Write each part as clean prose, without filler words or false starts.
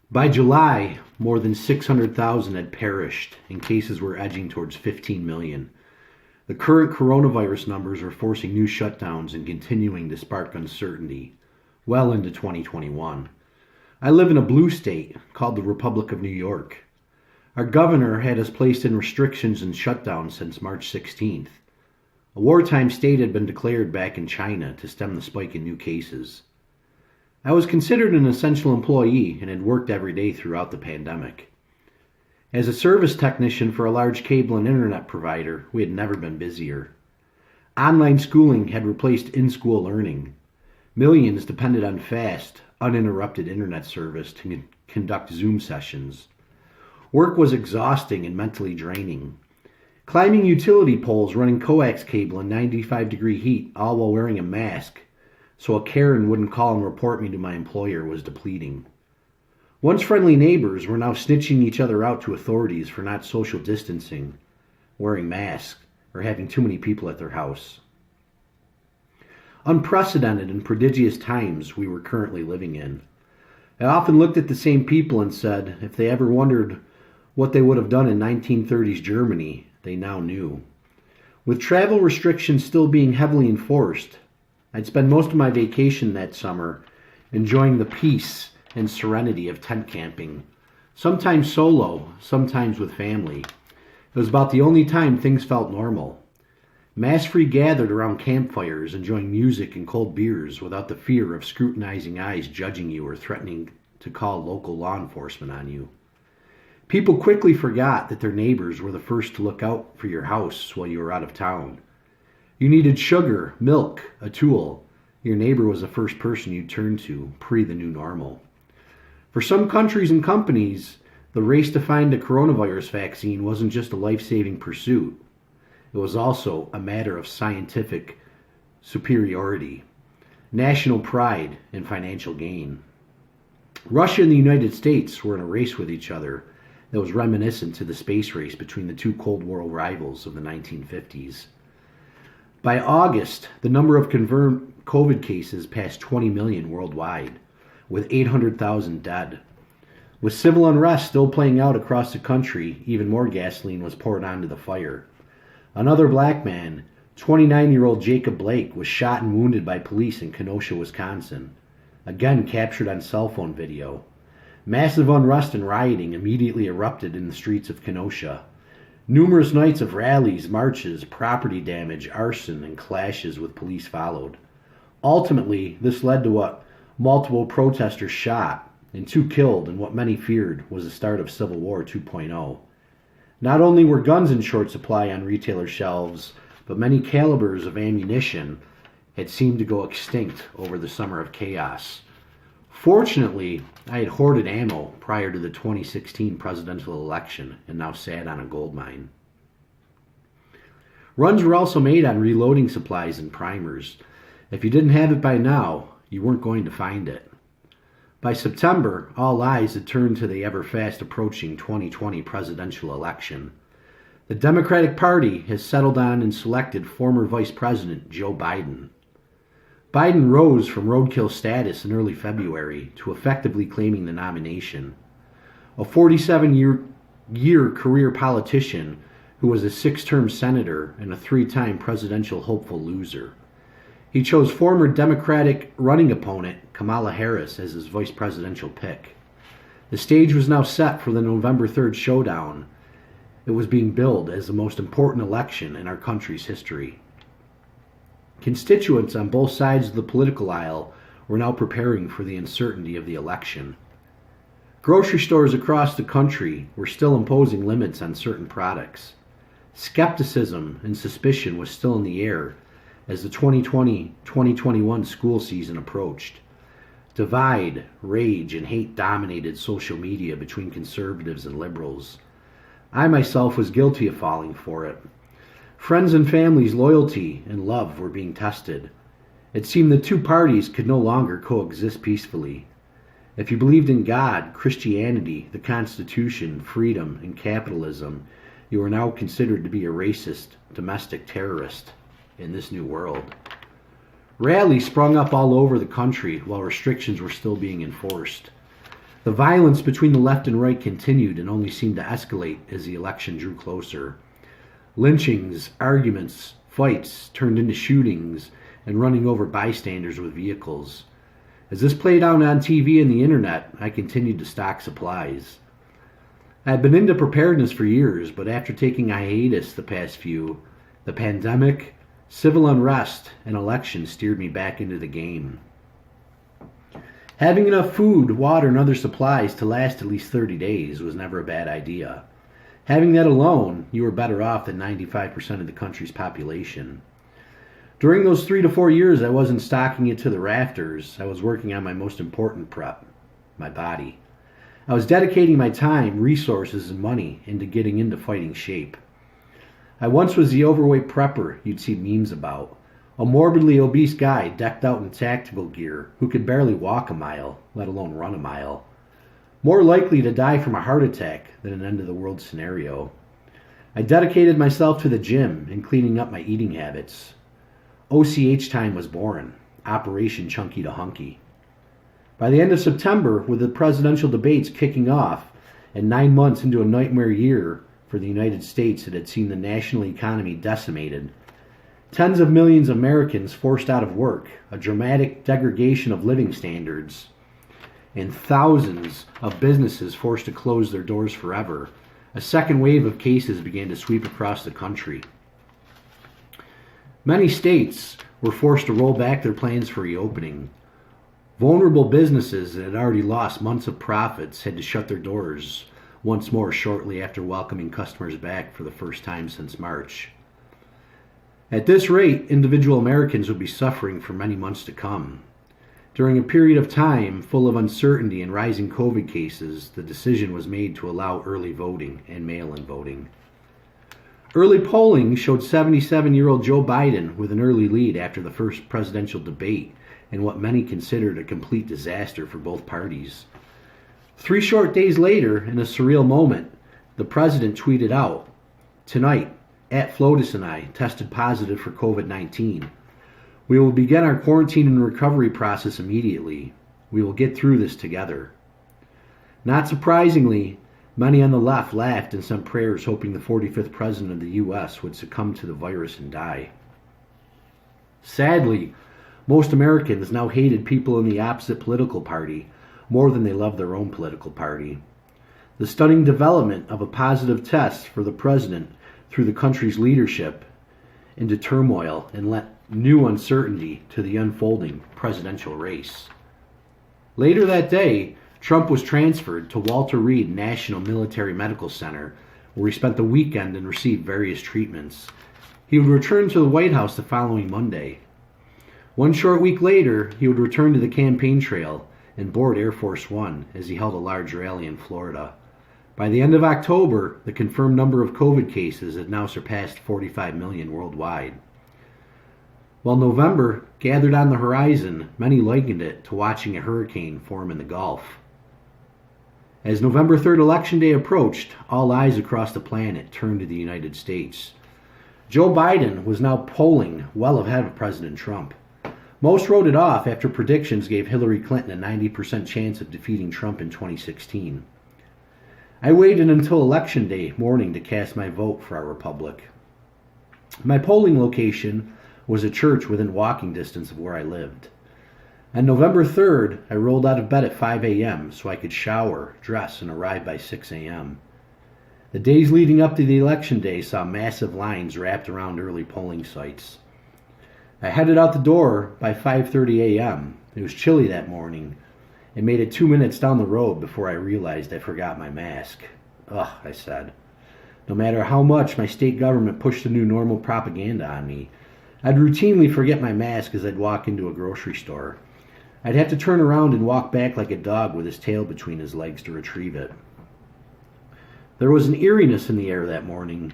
By July, more than 600,000 had perished, and cases were edging towards 15 million. The current coronavirus numbers are forcing new shutdowns and continuing to spark uncertainty well into 2021. I live in a blue state called the Republic of New York. Our governor had us placed in restrictions and shutdowns since March 16th. A wartime state had been declared back in China to stem the spike in new cases. I was considered an essential employee and had worked every day throughout the pandemic. As a service technician for a large cable and internet provider, we had never been busier. Online schooling had replaced in-school learning. Millions depended on fast, uninterrupted internet service to conduct Zoom sessions. Work was exhausting and mentally draining. Climbing utility poles running coax cable in 95-degree heat, all while wearing a mask, so a Karen wouldn't call and report me to my employer, was depleting. Once friendly neighbors were now snitching each other out to authorities for not social distancing, wearing masks, or having too many people at their house. Unprecedented and prodigious times we were currently living in. I often looked at the same people and said, if they ever wondered what they would have done in 1930s Germany, they now knew. With travel restrictions still being heavily enforced, I'd spend most of my vacation that summer enjoying the peace and serenity of tent camping, sometimes solo, sometimes with family. It was about the only time things felt normal. Mass-free gathered around campfires, enjoying music and cold beers without the fear of scrutinizing eyes judging you or threatening to call local law enforcement on you. People quickly forgot that their neighbors were the first to look out for your house while you were out of town. You needed sugar, milk, a tool. Your neighbor was the first person you turned to, pre the new normal. For some countries and companies, the race to find a coronavirus vaccine wasn't just a life-saving pursuit. It was also a matter of scientific superiority, national pride, and financial gain. Russia and the United States were in a race with each other that was reminiscent to the space race between the two Cold War rivals of the 1950s. By August, the number of confirmed COVID cases passed 20 million worldwide, with 800,000 dead. With civil unrest still playing out across the country, even more gasoline was poured onto the fire. Another black man, 29-year-old Jacob Blake, was shot and wounded by police in Kenosha, Wisconsin, again captured on cell phone video. Massive unrest and rioting immediately erupted in the streets of Kenosha. Numerous nights of rallies, marches, property damage, arson, and clashes with police followed. Ultimately, this led to what multiple protesters shot and 2 killed in what many feared was the start of Civil War 2.0. Not only were guns in short supply on retailer shelves, but many calibers of ammunition had seemed to go extinct over the summer of chaos. Fortunately, I had hoarded ammo prior to the 2016 presidential election and now sat on a gold mine. Runs were also made on reloading supplies and primers. If you didn't have it by now, you weren't going to find it. By September, all eyes had turned to the ever-fast approaching 2020 presidential election. The Democratic Party has settled on and selected former Vice President Joe Biden. Biden rose from roadkill status in early February to effectively claiming the nomination. A 47-year career politician who was a 6-term senator and a 3-time presidential hopeful loser. He chose former Democratic running opponent Kamala Harris as his vice presidential pick. The stage was now set for the November 3rd showdown. It was being billed as the most important election in our country's history. Constituents on both sides of the political aisle were now preparing for the uncertainty of the election. Grocery stores across the country were still imposing limits on certain products. Skepticism and suspicion was still in the air as the 2020-2021 school season approached. Divide, rage, and hate dominated social media between conservatives and liberals. I myself was guilty of falling for it. Friends and family's loyalty and love were being tested. It seemed the two parties could no longer coexist peacefully. If you believed in God, Christianity, the Constitution, freedom, and capitalism, you were now considered to be a racist, domestic terrorist in this new world. Rallies sprung up all over the country while restrictions were still being enforced. The violence between the left and right continued and only seemed to escalate as the election drew closer. Lynchings, arguments, fights turned into shootings and running over bystanders with vehicles. As this played out on TV and the internet, I continued to stock supplies. I had been into preparedness for years, but after taking a hiatus the past few, the pandemic, civil unrest, and elections steered me back into the game. Having enough food, water, and other supplies to last at least 30 days was never a bad idea. Having that alone, you were better off than 95% of the country's population. During those 3 to 4 years, I wasn't stocking it to the rafters. I was working on my most important prep, my body. I was dedicating my time, resources, and money into getting into fighting shape. I once was the overweight prepper you'd see memes about, a morbidly obese guy decked out in tactical gear who could barely walk a mile, let alone run a mile. More likely to die from a heart attack than an end-of-the-world scenario. I dedicated myself to the gym and cleaning up my eating habits. OCH time was born, Operation Chunky to Hunky. By the end of September, with the presidential debates kicking off, and 9 months into a nightmare year for the United States that had seen the national economy decimated, tens of millions of Americans forced out of work, a dramatic degradation of living standards, and thousands of businesses forced to close their doors forever, a second wave of cases began to sweep across the country. Many states were forced to roll back their plans for reopening. Vulnerable businesses that had already lost months of profits had to shut their doors once more shortly after welcoming customers back for the first time since March. At this rate, individual Americans would be suffering for many months to come. During a period of time full of uncertainty and rising COVID cases, the decision was made to allow early voting and mail-in voting. Early polling showed 77-year-old Joe Biden with an early lead after the first presidential debate in what many considered a complete disaster for both parties. 3 short days later, in a surreal moment, the president tweeted out, "Tonight, @Flotus and I tested positive for COVID-19. We will begin our quarantine and recovery process immediately. We will get through this together." Not surprisingly, many on the left laughed and sent prayers hoping the 45th president of the U.S. would succumb to the virus and die. Sadly, most Americans now hated people in the opposite political party more than they loved their own political party. The stunning development of a positive test for the president threw the country's leadership into turmoil and lent new uncertainty to the unfolding presidential race. Later that day, Trump was transferred to Walter Reed National Military Medical Center, where he spent the weekend and received various treatments. He would return to the White House the following Monday. 1 short week later, he would return to the campaign trail and board Air Force One as he held a large rally in Florida. By the end of October, the confirmed number of COVID cases had now surpassed 45 million worldwide. While November gathered on the horizon, many likened it to watching a hurricane form in the Gulf. As November 3rd Election Day approached, all eyes across the planet turned to the United States. Joe Biden was now polling well ahead of President Trump. Most wrote it off after predictions gave Hillary Clinton a 90% chance of defeating Trump in 2016. I waited until Election Day morning to cast my vote for our republic. My polling location was a church within walking distance of where I lived. On November 3rd, I rolled out of bed at 5 a.m. so I could shower, dress, and arrive by 6 a.m. The days leading up to the election day saw massive lines wrapped around early polling sites. I headed out the door by 5:30 a.m. It was chilly that morning, and made it 2 minutes down the road before I realized I forgot my mask. Ugh, I said. No matter how much my state government pushed the new normal propaganda on me, I'd routinely forget my mask as I'd walk into a grocery store. I'd have to turn around and walk back like a dog with his tail between his legs to retrieve it. There was an eeriness in the air that morning.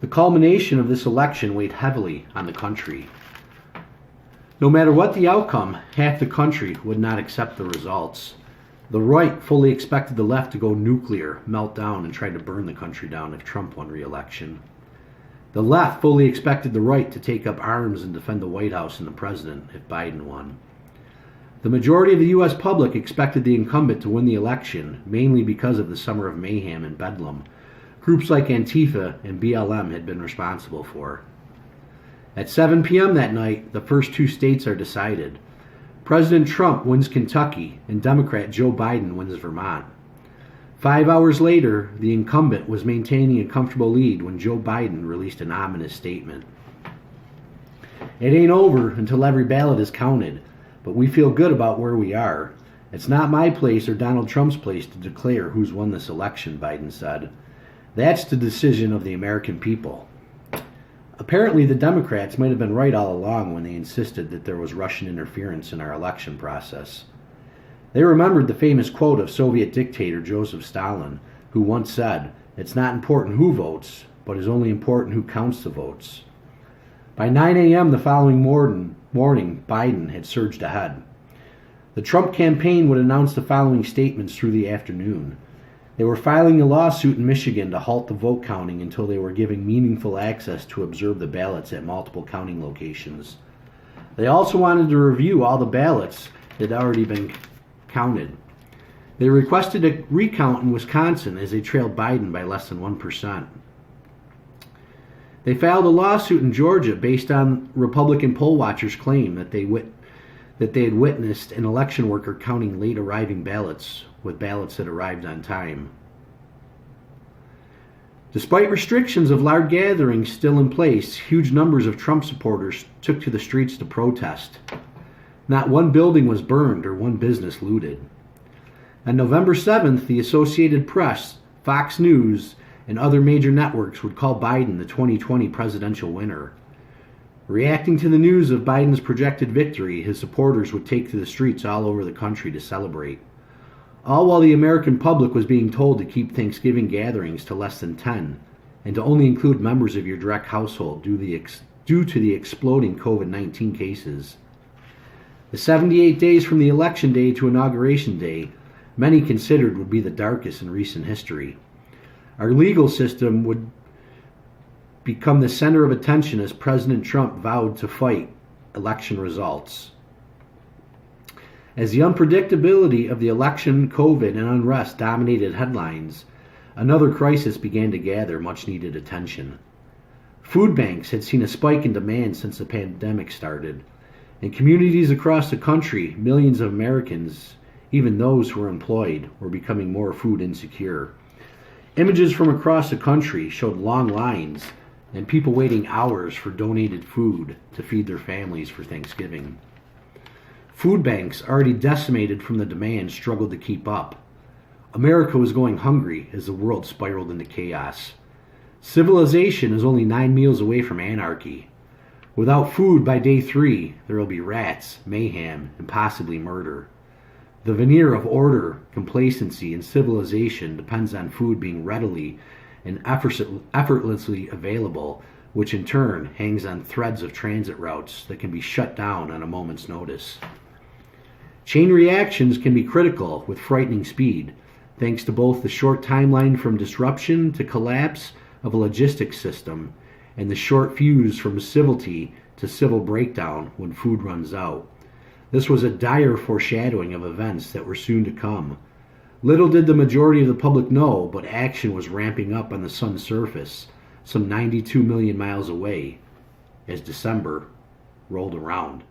The culmination of this election weighed heavily on the country. No matter what the outcome, half the country would not accept the results. The right fully expected the left to go nuclear, melt down, and try to burn the country down if Trump won re-election. The left fully expected the right to take up arms and defend the White House and the president if Biden won. The majority of the U.S. public expected the incumbent to win the election, mainly because of the summer of mayhem and bedlam groups like Antifa and BLM had been responsible for. At 7 p.m. that night, the first two states are decided. President Trump wins Kentucky, and Democrat Joe Biden wins Vermont. 5 hours later, the incumbent was maintaining a comfortable lead when Joe Biden released an ominous statement. It ain't over until every ballot is counted, but we feel good about where we are. It's not my place or Donald Trump's place to declare who's won this election, Biden said. That's the decision of the American people. Apparently, the Democrats might have been right all along when they insisted that there was Russian interference in our election process. They remembered the famous quote of Soviet dictator Joseph Stalin, who once said, "It's not important who votes, but it's only important who counts the votes." By 9 a.m. the following morning, Biden had surged ahead. The Trump campaign would announce the following statements through the afternoon. They were filing a lawsuit in Michigan to halt the vote counting until they were given meaningful access to observe the ballots at multiple counting locations. They also wanted to review all the ballots that had already been counted. They requested a recount in Wisconsin as they trailed Biden by less than 1%. They filed a lawsuit in Georgia based on Republican poll watchers' claim that they had witnessed an election worker counting late arriving ballots with ballots that arrived on time. Despite restrictions of large gatherings still in place, huge numbers of Trump supporters took to the streets to protest. Not one building was burned or one business looted. On November 7th, the Associated Press, Fox News, and other major networks would call Biden the 2020 presidential winner. Reacting to the news of Biden's projected victory, his supporters would take to the streets all over the country to celebrate. All while the American public was being told to keep Thanksgiving gatherings to less than 10 and to only include members of your direct household due to the exploding COVID-19 cases. The 78 days from the election day to Inauguration Day, many considered would be the darkest in recent history. Our legal system would become the center of attention as President Trump vowed to fight election results. As the unpredictability of the election, COVID, and unrest dominated headlines, another crisis began to gather much-needed attention. Food banks had seen a spike in demand since the pandemic started. In communities across the country, millions of Americans, even those who were employed, were becoming more food insecure. Images from across the country showed long lines and people waiting hours for donated food to feed their families for Thanksgiving. Food banks, already decimated from the demand, struggled to keep up. America was going hungry as the world spiraled into chaos. Civilization is only 9 meals away from anarchy. Without food by day 3, there will be rats, mayhem, and possibly murder. The veneer of order, complacency, and civilization depends on food being readily and effortlessly available, which in turn hangs on threads of transit routes that can be shut down on a moment's notice. Chain reactions can be critical with frightening speed, thanks to both the short timeline from disruption to collapse of a logistics system and the short fuse from civility to civil breakdown when food runs out. This was a dire foreshadowing of events that were soon to come. Little did the majority of the public know, but action was ramping up on the sun's surface, some 92 million miles away, as December rolled around.